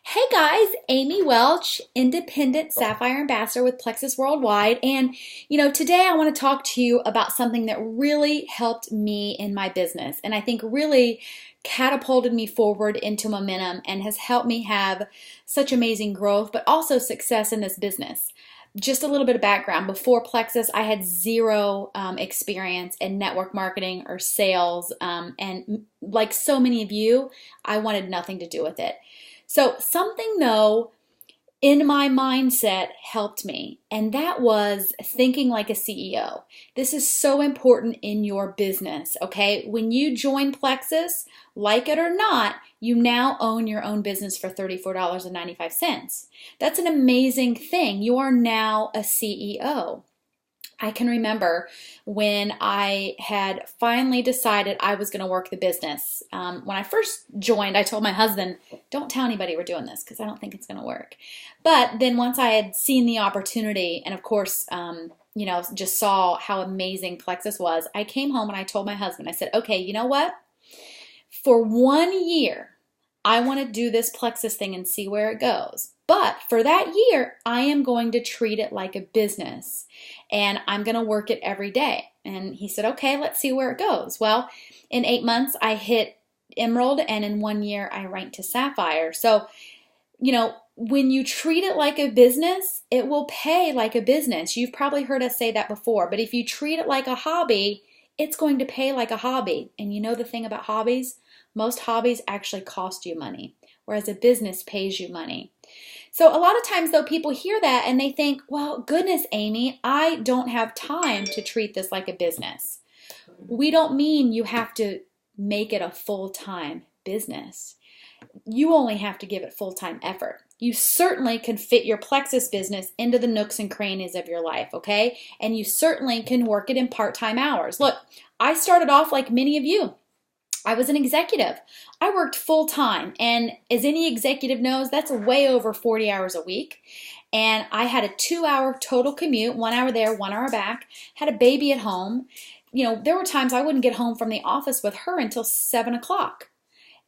Hey guys, Amy Welch, Independent Sapphire Ambassador with Plexus Worldwide. And today I want to talk to you about something that really helped me in my business and I think really catapulted me forward into momentum and has helped me have such amazing growth, but also success in this business. Just a little bit of background. Before Plexus, I had zero experience in network marketing or sales. And like so many of you, I wanted nothing to do with it. So something though in my mindset helped me, and that was thinking like a CEO. This is so important in your business, okay? When you join Plexus, like it or not, you now own your own business for $34.95. That's an amazing thing. You are now a CEO. I can remember when I had finally decided I was going to work the business. When I first joined, I told my husband, don't tell anybody we're doing this because I don't think it's going to work. But then once I had seen the opportunity and of course, just saw how amazing Plexus was, I came home and I told my husband, I said, okay, you know what? For 1 year, I want to do this Plexus thing and see where it goes. But for that year, I am going to treat it like a business and I'm going to work it every day. And he said, okay, let's see where it goes. Well, in 8 months, I hit Emerald, and in 1 year, I ranked to Sapphire. So, when you treat it like a business, it will pay like a business. You've probably heard us say that before, but if you treat it like a hobby, it's going to pay like a hobby. And you know the thing about hobbies? Most hobbies actually cost you money, whereas a business pays you money. So a lot of times though, people hear that and they think, well, goodness, Amy, I don't have time to treat this like a business. We don't mean you have to make it a full-time business. You only have to give it full-time effort. You certainly can fit your Plexus business into the nooks and crannies of your life, okay? And you certainly can work it in part-time hours. Look, I started off like many of you. I was an executive. I worked full-time, and as any executive knows, that's way over 40 hours a week. And I had a 2-hour total commute, 1 hour there, 1 hour back, had a baby at home. There were times I wouldn't get home from the office with her until 7 o'clock.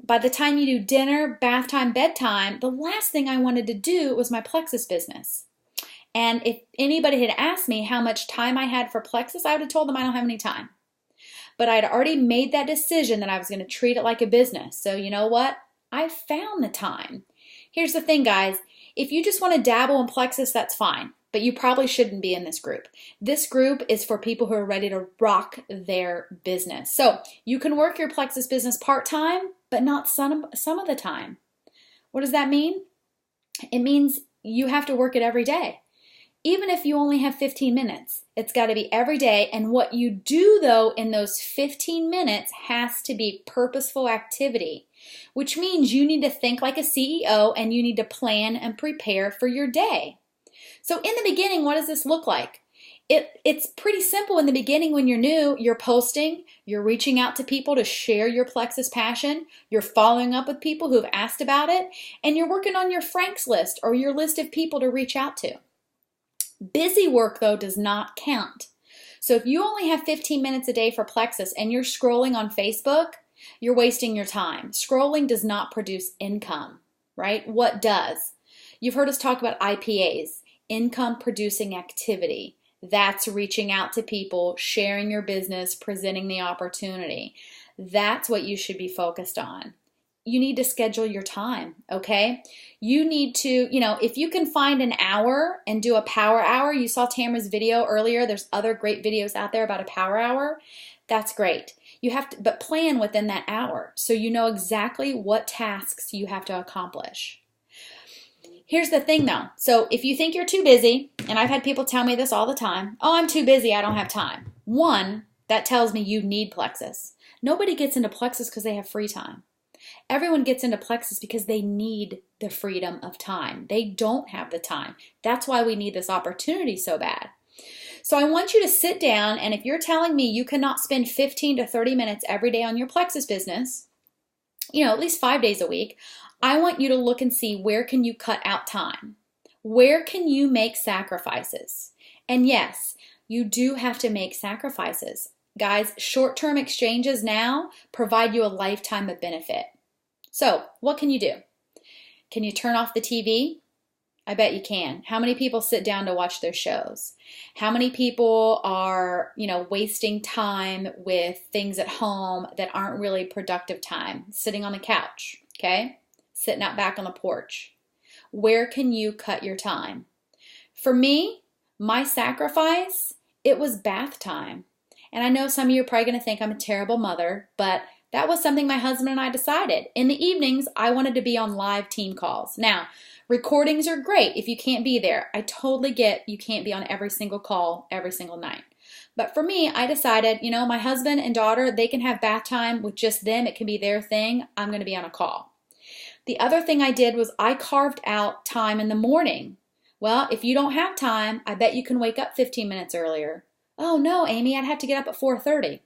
By the time you do dinner, bath time, bedtime, the last thing I wanted to do was my Plexus business. And if anybody had asked me how much time I had for Plexus, I would have told them I don't have any time. But I'd already made that decision that I was going to treat it like a business. So you know what? I found the time. Here's the thing, guys. If you just want to dabble in Plexus, that's fine. But you probably shouldn't be in this group. This group is for people who are ready to rock their business. So you can work your Plexus business part-time, but not some of the time. What does that mean? It means you have to work it every day. Even if you only have 15 minutes, it's got to be every day. And what you do, though, in those 15 minutes has to be purposeful activity, which means you need to think like a CEO and you need to plan and prepare for your day. So in the beginning, what does this look like? It's pretty simple in the beginning when you're new. You're posting, you're reaching out to people to share your Plexus passion, you're following up with people who have asked about it, and you're working on your Franks list or your list of people to reach out to. Busy work, though, does not count. So if you only have 15 minutes a day for Plexus and you're scrolling on Facebook, you're wasting your time. Scrolling does not produce income, right? What does? You've heard us talk about IPAs, income producing activity. That's reaching out to people, sharing your business, presenting the opportunity. That's what you should be focused on. You need to schedule your time, okay? You need to, if you can find an hour and do a power hour, you saw Tamara's video earlier, there's other great videos out there about a power hour, that's great. You have to, but plan within that hour so you know exactly what tasks you have to accomplish. Here's the thing though, so if you think you're too busy, and I've had people tell me this all the time, oh, I'm too busy, I don't have time. One, that tells me you need Plexus. Nobody gets into Plexus because they have free time. Everyone gets into Plexus because they need the freedom of time. They don't have the time. That's why we need this opportunity so bad. So I want you to sit down, and if you're telling me you cannot spend 15 to 30 minutes every day on your Plexus business, at least 5 days a week, I want you to look and see where can you cut out time? Where can you make sacrifices? And yes, you do have to make sacrifices. Guys, short-term exchanges now provide you a lifetime of benefit. So what can you do? Can you turn off the TV? I bet you can. How many people sit down to watch their shows? How many people are, wasting time with things at home that aren't really productive time? Sitting on the couch, okay? Sitting out back on the porch. Where can you cut your time? For me, my sacrifice, it was bath time. And I know some of you are probably going to think I'm a terrible mother, but that was something my husband and I decided. In the evenings, I wanted to be on live team calls. Now, recordings are great if you can't be there. I totally get you can't be on every single call every single night. But for me, I decided, my husband and daughter, they can have bath time with just them. It can be their thing. I'm going to be on a call. The other thing I did was I carved out time in the morning. Well, if you don't have time, I bet you can wake up 15 minutes earlier. Oh no, Amy, I'd have to get up at 4:30.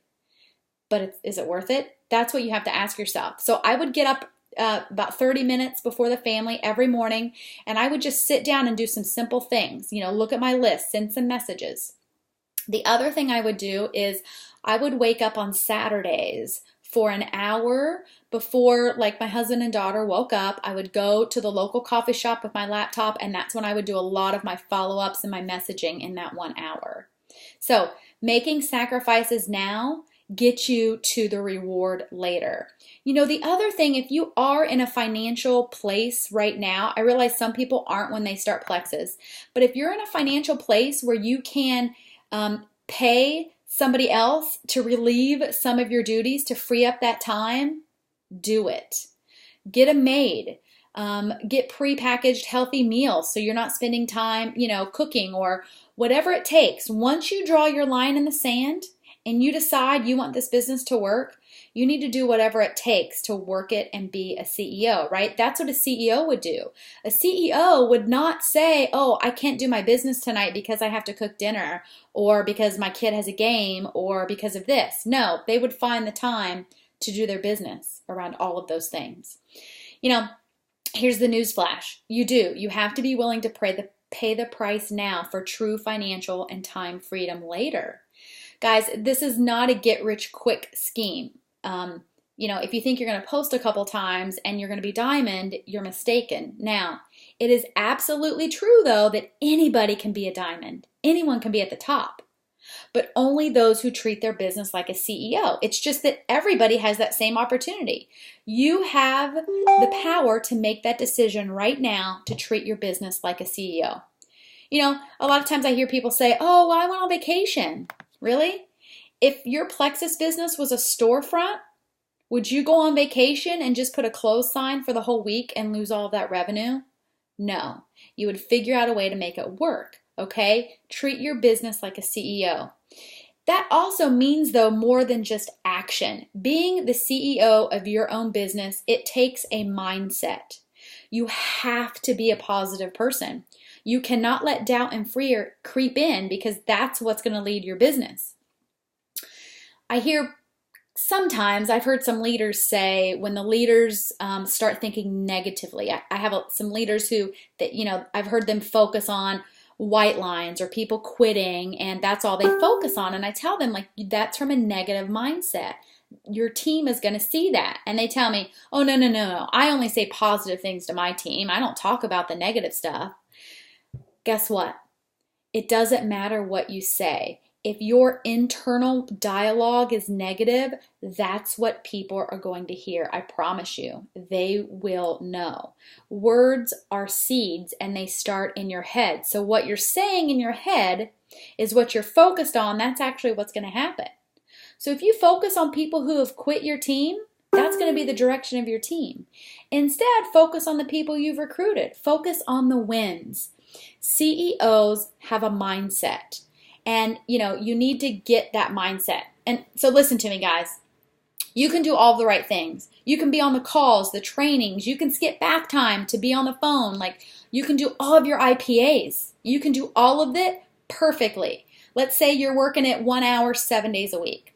But is it worth it? That's what you have to ask yourself. So I would get up about 30 minutes before the family every morning, and I would just sit down and do some simple things. Look at my list, send some messages. The other thing I would do is I would wake up on Saturdays for an hour before my husband and daughter woke up. I would go to the local coffee shop with my laptop, and that's when I would do a lot of my follow-ups and my messaging in that 1 hour. So making sacrifices now get you to the reward later. The other thing, if you are in a financial place right now, I realize some people aren't when they start Plexus, but if you're in a financial place where you can pay somebody else to relieve some of your duties to free up that time, do it. Get a maid. Get prepackaged healthy meals so you're not spending time, cooking or whatever it takes. Once you draw your line in the sand and you decide you want this business to work, you need to do whatever it takes to work it and be a CEO, right? That's what a CEO would do. A CEO would not say, oh, I can't do my business tonight because I have to cook dinner or because my kid has a game or because of this. No, they would find the time to do their business around all of those things. Here's the news flash. You do. You have to be willing to pay the price now for true financial and time freedom later. Guys, this is not a get-rich-quick scheme. If you think you're going to post a couple times and you're going to be diamond, you're mistaken. Now, it is absolutely true, though, that anybody can be a diamond. Anyone can be at the top. But only those who treat their business like a CEO. It's just that everybody has that same opportunity. You have the power to make that decision right now to treat your business like a CEO. A lot of times I hear people say, oh, well, I went on vacation. Really? If your Plexus business was a storefront, would you go on vacation and just put a close sign for the whole week and lose all of that revenue? No. You would figure out a way to make it work. Okay? Treat your business like a CEO. That also means, though, more than just action. Being the CEO of your own business, it takes a mindset. You have to be a positive person. You cannot let doubt and fear creep in because that's what's going to lead your business. I've heard some leaders say when the leaders start thinking negatively, I have some leaders I've heard them focus on white lines or people quitting, and that's all they focus on. And I tell them, that's from a negative mindset. Your team is going to see that. And they tell me, oh, no. I only say positive things to my team. I don't talk about the negative stuff. Guess what? It doesn't matter what you say. If your internal dialogue is negative, that's what people are going to hear. I promise you, they will know. Words are seeds and they start in your head. So what you're saying in your head is what you're focused on. That's actually what's going to happen. So if you focus on people who have quit your team, that's going to be the direction of your team. Instead, focus on the people you've recruited. Focus on the wins. CEOs have a mindset. And, you need to get that mindset. And so listen to me, guys. You can do all the right things. You can be on the calls, the trainings. You can skip back time to be on the phone. You can do all of your IPAs. You can do all of it perfectly. Let's say you're working at 1 hour, 7 days a week.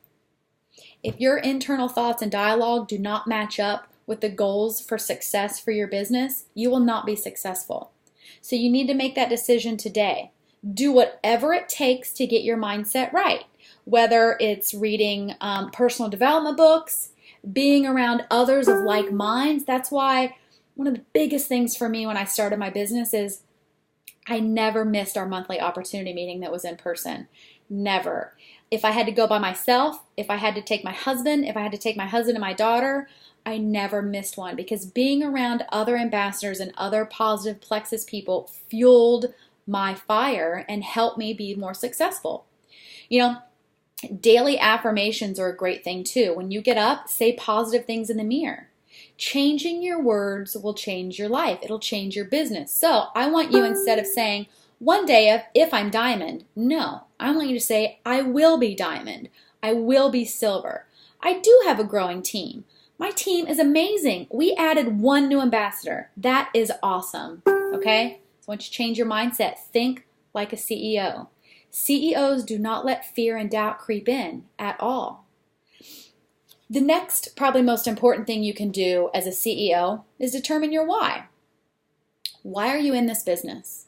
If your internal thoughts and dialogue do not match up with the goals for success for your business, you will not be successful. So you need to make that decision today. Do whatever it takes to get your mindset right, whether it's reading personal development books, being around others of like minds. That's why One of the biggest things for me when I started my business is I never missed our monthly opportunity meeting that was in person. Never. If I had to go by myself, if I had to take my husband, if I had to take my husband and my daughter, I never missed one, because being around other ambassadors and other positive Plexus people fueled my fire and helped me be more successful. You know, daily affirmations are a great thing too. When you get up, say positive things in the mirror. Changing your words will change your life. It'll change your business. So I want you, instead of saying, one day if I'm diamond, no, I want you to say, I will be diamond. I will be silver. I do have a growing team. My team is amazing. We added one new ambassador. That is awesome. Okay? So I want you to change your mindset. Think like a CEO. CEOs do not let fear and doubt creep in at all. The next, probably most important thing you can do as a CEO is determine your why. Why are you in this business?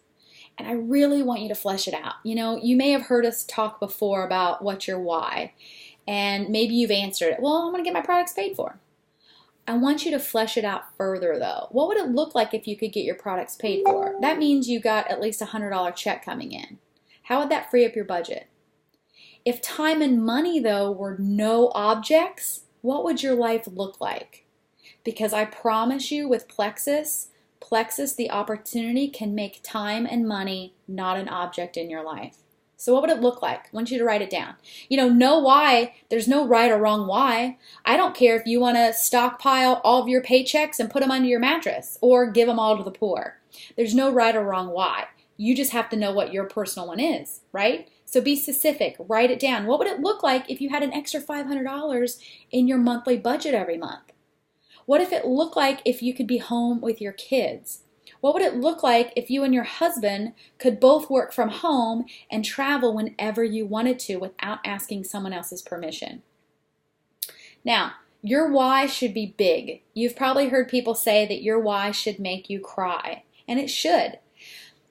And I really want you to flesh it out. You know, you may have heard us talk before about what's your why, and maybe you've answered it. Well, I want to get my products paid for. I want you to flesh it out further though. What would it look like if you could get your products paid for? That means you got at least a $100 check coming in. How would that free up your budget? If time and money though were no objects, what would your life look like? Because I promise you, with Plexus, the opportunity can make time and money not an object in your life. So what would it look like? I want you to write it down. You know why. There's no right or wrong why. I don't care if you want to stockpile all of your paychecks and put them under your mattress or give them all to the poor. There's no right or wrong why. You just have to know what your personal one is, right? So be specific. Write it down. What would it look like if you had an extra $500 in your monthly budget every month? What if it looked like if you could be home with your kids? What would it look like if you and your husband could both work from home and travel whenever you wanted to without asking someone else's permission? Now, your why should be big. You've probably heard people say that your why should make you cry, and it should.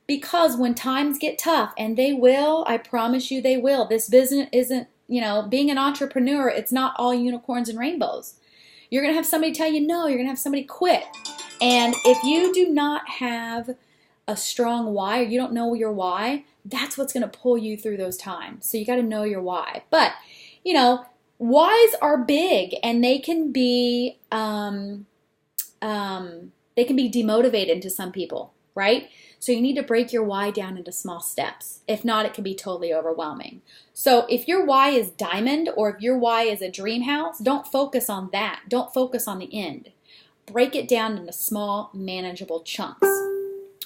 Because when times get tough, and they will, I promise you they will. This business isn't, being an entrepreneur, it's not all unicorns and rainbows. You're going to have somebody tell you no, you're going to have somebody quit. And if you do not have a strong why, or you don't know your why, that's what's going to pull you through those times. So you got to know your why. But, whys are big, and they can be demotivating to some people, right? So you need to break your why down into small steps. If not, it can be totally overwhelming. So if your why is diamond, or if your why is a dream house, don't focus on that. Don't focus on the end. Break it down into small, manageable chunks.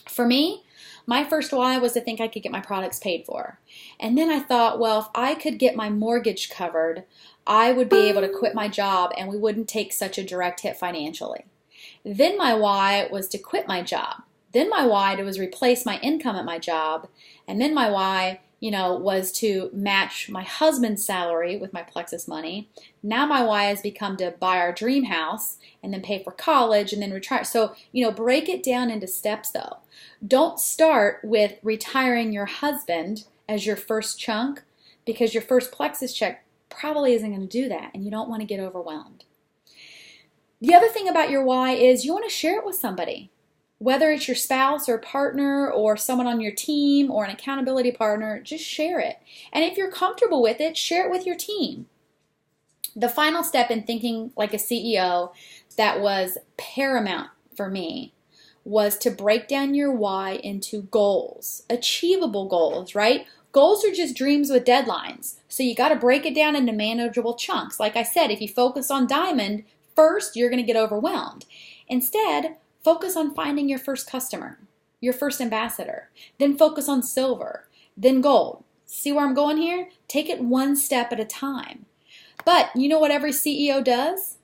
For me, my first why was to think I could get my products paid for. And then I thought, well, if I could get my mortgage covered, I would be able to quit my job and we wouldn't take such a direct hit financially. Then my why was to quit my job. Then my why was replace my income at my job. And then my why, was to match my husband's salary with my Plexus money. Now my why has become to buy our dream house and then pay for college and then retire. So, break it down into steps though. Don't start with retiring your husband as your first chunk, because your first Plexus check probably isn't going to do that, and you don't want to get overwhelmed. The other thing about your why is you want to share it with somebody. Whether it's your spouse or partner or someone on your team or an accountability partner, just share it. And if you're comfortable with it, share it with your team. The final step in thinking like a CEO that was paramount for me was to break down your why into goals, achievable goals, right? Goals are just dreams with deadlines. So you got to break it down into manageable chunks. Like I said, if you focus on diamond, first you're going to get overwhelmed. Instead, focus on finding your first customer, your first ambassador. Then focus on silver, then gold. See where I'm going here? Take it one step at a time. But you know what every CEO does?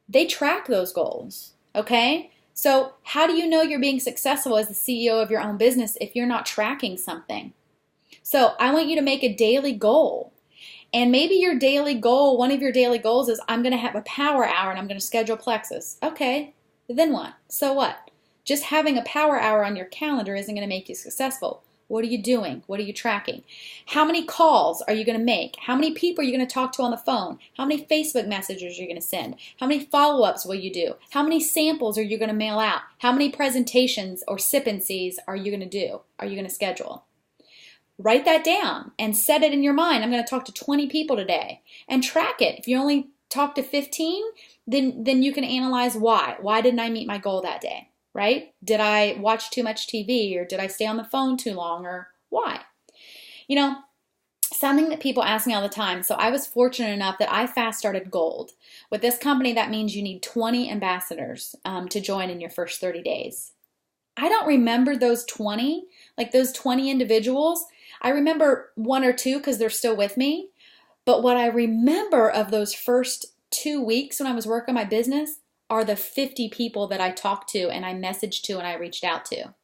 They track those goals, okay? So how do you know you're being successful as the CEO of your own business if you're not tracking something? So I want you to make a daily goal. And maybe your daily goal, one of your daily goals is, I'm going to have a power hour and I'm going to schedule Plexus. Okay. Then what? So what? Just having a power hour on your calendar isn't going to make you successful. What are you doing? What are you tracking? How many calls are you going to make? How many people are you going to talk to on the phone? How many Facebook messages are you going to send? How many follow-ups will you do? How many samples are you going to mail out? How many presentations or sip and sees are you going to do? Are you going to schedule? Write that down and set it in your mind. I'm going to talk to 20 people today, and track it. If you only talk to 15, then you can analyze why. Why didn't I meet my goal that day, right? Did I watch too much TV, or did I stay on the phone too long, or why? You know, something that people ask me all the time. So I was fortunate enough that I fast started gold. With this company, that means you need 20 ambassadors to join in your first 30 days. I don't remember those 20, like those 20 individuals. I remember one or two because they're still with me. But what I remember of those first 2 weeks when I was working my business are the 50 people that I talked to and I messaged to and I reached out to.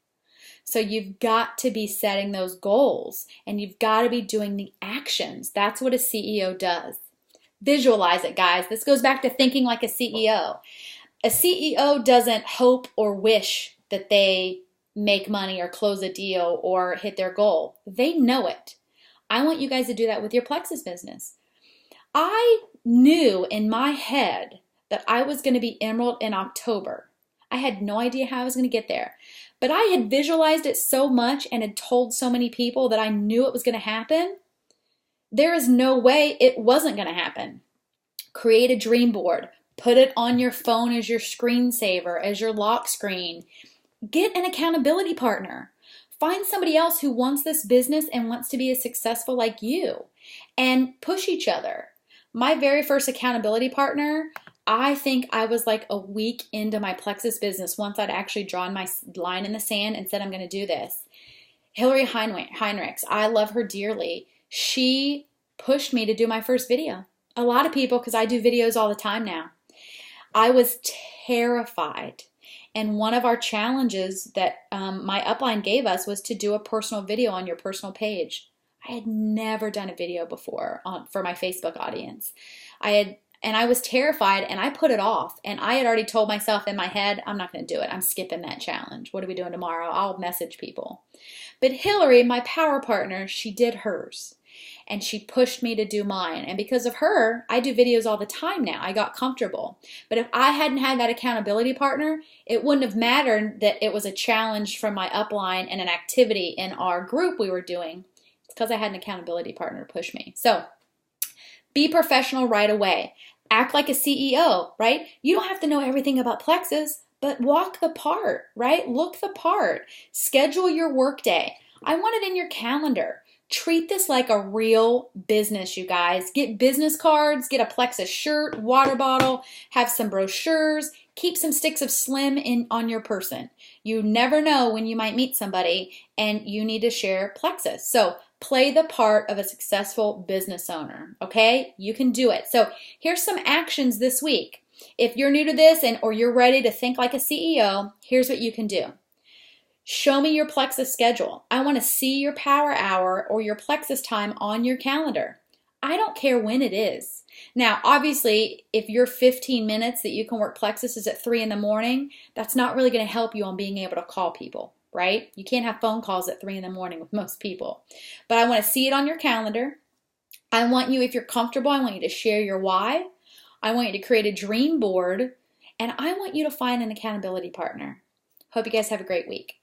So you've got to be setting those goals, and you've got to be doing the actions. That's what a CEO does. Visualize it, guys. This goes back to thinking like a CEO. A CEO doesn't hope or wish that they make money or close a deal or hit their goal. They know it. I want you guys to do that with your Plexus business. I knew in my head that I was going to be Emerald in October. I had no idea how I was going to get there. But I had visualized it so much and had told so many people that I knew it was going to happen. There is no way it wasn't going to happen. Create a dream board. Put it on your phone as your screensaver, as your lock screen. Get an accountability partner. Find somebody else who wants this business and wants to be as successful like you, and push each other. My very first accountability partner, I think I was like a week into my Plexus business once I'd actually drawn my line in the sand and said, I'm going to do this. Hillary Heinrichs, I love her dearly. She pushed me to do my first video. A lot of people, because I do videos all the time now. I was terrified. And one of our challenges that my upline gave us was to do a personal video on your personal page. I had never done a video before for my Facebook audience. I was terrified, and I put it off. And I had already told myself in my head, I'm not going to do it. I'm skipping that challenge. What are we doing tomorrow? I'll message people. But Hillary, my power partner, she did hers. And she pushed me to do mine. And because of her, I do videos all the time now. I got comfortable. But if I hadn't had that accountability partner, it wouldn't have mattered that it was a challenge from my upline and an activity in our group we were doing. It's because I had an accountability partner to push me. So be professional right away. Act like a CEO, right? You don't have to know everything about Plexus, but walk the part, right? Look the part. Schedule your workday. I want it in your calendar. Treat this like a real business, you guys. Get business cards, get a Plexus shirt, water bottle, have some brochures, keep some sticks of Slim on your person. You never know when you might meet somebody and you need to share Plexus. So play the part of a successful business owner, okay? You can do it. So here's some actions this week. If you're new to this or you're ready to think like a CEO, here's what you can do. Show me your Plexus schedule. I want to see your power hour or your Plexus time on your calendar. I don't care when it is. Now, obviously, if your 15 minutes that you can work Plexus is at 3 in the morning, that's not really going to help you on being able to call people, right? You can't have phone calls at 3 in the morning with most people. But I want to see it on your calendar. I want you, if you're comfortable, I want you to share your why. I want you to create a dream board. And I want you to find an accountability partner. Hope you guys have a great week.